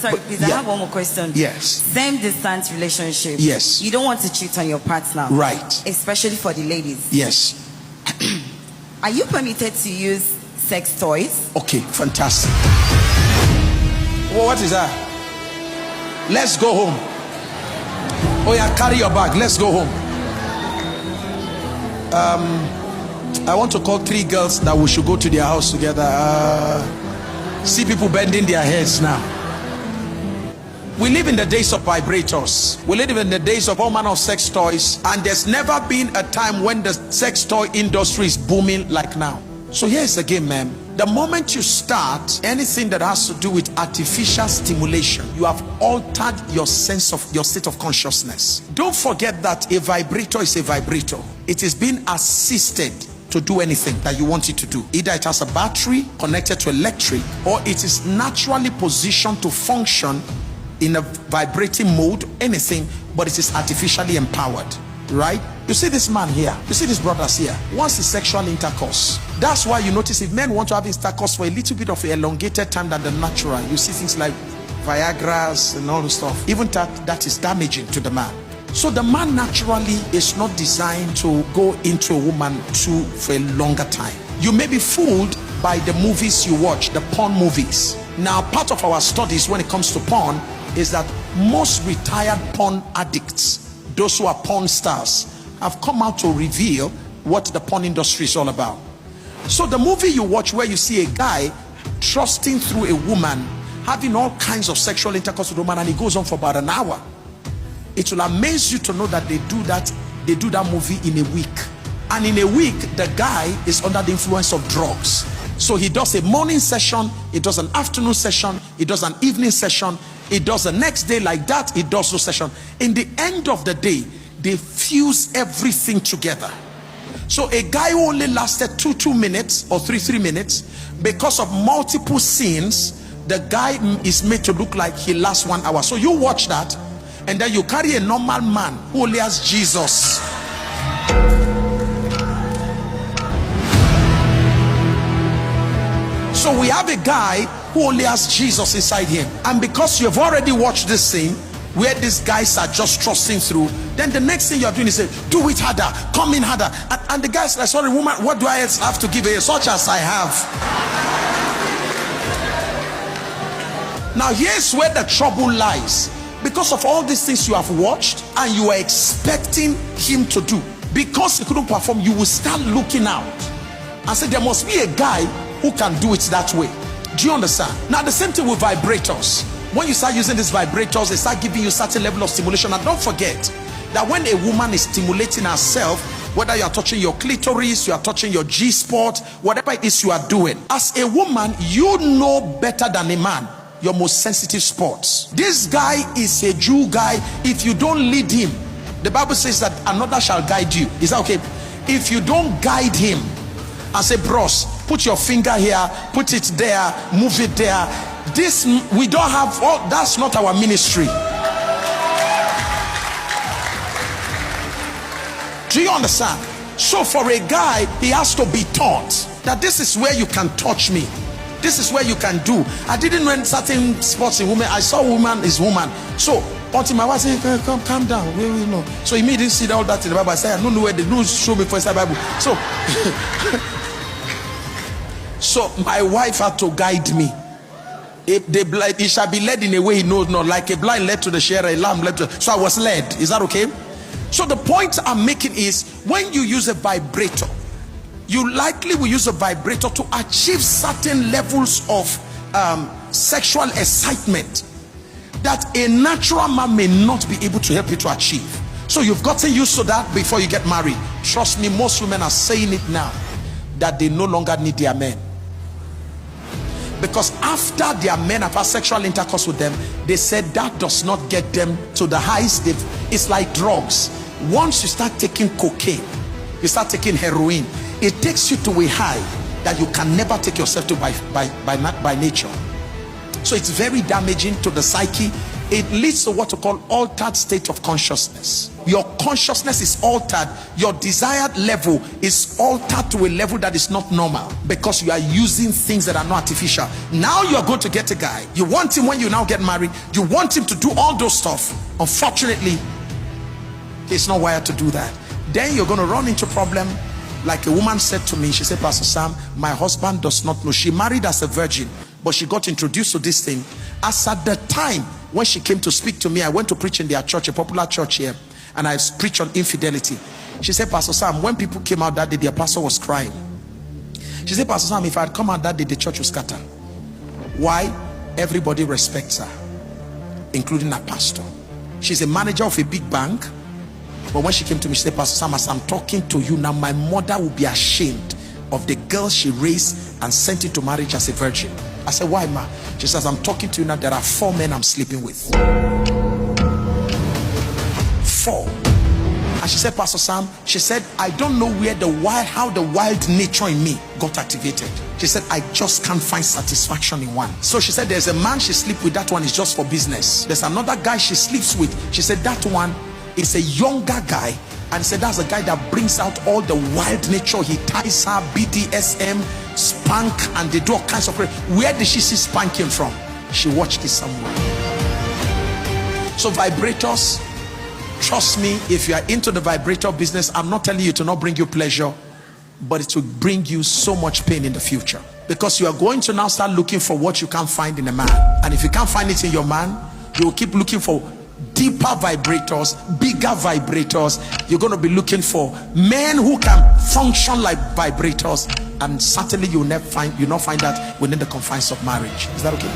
Sorry, please, I have one more question. Yes. Same distance relationship. Yes. You don't want to cheat on your partner. Right. Especially for the ladies. Yes. Are you permitted to use sex toys? Okay, fantastic. Well, what is that? Let's go home. Oh yeah, carry your bag. Let's go home. I want to call 3 girls that we should go to their house together. See people bending their heads now. We live in the days of vibrators. We live in the days of all manner of sex toys, and there's never been a time when the sex toy industry is booming like now. So here's the game, man. The moment you start anything that has to do with artificial stimulation, you have altered your sense of your state of consciousness. Don't forget that a vibrator is a vibrator. It is being assisted to do anything that you want it to do. Either it has a battery connected to electric, or it is naturally positioned to function in a vibrating mode, anything, but it is artificially empowered, right? You see this man here, you see these brothers here, once the sexual intercourse. That's why you notice if men want to have intercourse for a little bit of elongated time than the natural, you see things like Viagra's and all the stuff. Even that is damaging to the man. So the man naturally is not designed to go into a woman for a longer time. You may be fooled by the movies you watch, the porn movies. Now, part of our studies when it comes to porn is that most retired porn addicts, those who are porn stars, have come out to reveal what the porn industry is all about. So the movie you watch where you see a guy trusting through a woman, having all kinds of sexual intercourse with a woman, and it goes on for about an hour. It will amaze you to know that they do that movie in a week. And in a week, the guy is under the influence of drugs. So he does a morning session, he does an afternoon session, he does an evening session, he does the next day like that, he does no session. In the end of the day, they fuse everything together. So a guy who only lasted 2 minutes or 3 minutes, because of multiple scenes, the guy is made to look like he lasts 1 hour. So you watch that, and then you carry a normal man who only has Jesus. So we have a guy who only has Jesus inside him, and because you have already watched this scene where these guys are just trusting through, then the next thing you are doing is say, do it harder, come in harder, and the guy's like, sorry woman, what do I have to give you? Such as I have. Now here's where the trouble lies. Because of all these things you have watched and you are expecting him to do, because he couldn't perform, you will start looking out and say there must be a guy who can do it that way. Do you understand? Now the same thing with vibrators. When you start using these vibrators, they start giving you certain level of stimulation. And don't forget that when a woman is stimulating herself, whether you are touching your clitoris, you are touching your G-spot, whatever it is you are doing, as a woman, you know better than a man your most sensitive spots. This guy is a Jew guy. If you don't lead him, the Bible says that another shall guide you. Is that okay? If you don't guide him and say, bros, put your finger here, put it there, move it there, this we don't have, all that's not our ministry. Do you understand? So for a guy, he has to be taught that this is where you can touch me, this is where you can do. I didn't know certain spots in women. I saw woman is woman. So until my wife said, come calm down, we know. So he didn't see all that in the Bible. I said, I don't know where they don't show me for the Bible. So so my wife had to guide me. He shall be led in a way he knows not, like a blind led to the shearer, a lamb led to. So I was led. Is that okay? So the point I'm making is, when you use a vibrator, you likely will use a vibrator to achieve certain levels of sexual excitement that a natural man may not be able to help you to achieve. So you've gotten used to that before you get married. Trust me, most women are saying it now, that they no longer need their men. Because after their men have had sexual intercourse with them, they said that does not get them to the heights. It's like drugs. Once you start taking cocaine, you start taking heroin, it takes you to a high that you can never take yourself to by nature. So it's very damaging to the psyche. It leads to what we call altered state of consciousness. Your consciousness is altered. Your desired level is altered to a level that is not normal, because you are using things that are not artificial. Now you are going to get a guy. You want him when you now get married. You want him to do all those stuff. Unfortunately, he's not wired to do that. Then you're going to run into problem. Like a woman said to me, she said, Pastor Sam, my husband does not know. She married as a virgin, but she got introduced to this thing. As at the time when she came to speak to me, I went to preach in their church, a popular church here, and I preached on infidelity. She said, Pastor Sam, when people came out that day, their pastor was crying. She said, Pastor Sam, if I had come out that day, the church would scatter. Why? Everybody respects her, including her pastor. She's a manager of a big bank. But when she came to me, she said, Pastor Sam, as I'm talking to you now, my mother will be ashamed of the girl she raised and sent into marriage as a virgin. I said, why, ma? She says, I'm talking to you now, there are 4 men I'm sleeping with. 4. And she said, Pastor Sam, she said, I don't know where how the wild nature in me got activated. She said, I just can't find satisfaction in one. So she said, there's a man she sleeps with, that one is just for business. There's another guy she sleeps with. She said, that one is a younger guy, and said that's a guy that brings out all the wild nature. He ties her, BDSM, spank, and they do all kinds of. Where did she see spanking from? She watched it somewhere. So vibrators, trust me, if you are into the vibrator business, I'm not telling you to not bring you pleasure, but it will bring you so much pain in the future, because you are going to now start looking for what you can't find in a man. And if you can't find it in your man, you will keep looking for deeper vibrators, bigger vibrators. You're going to be looking for men who can function like vibrators, and certainly you'll not find that within the confines of marriage. Is that okay?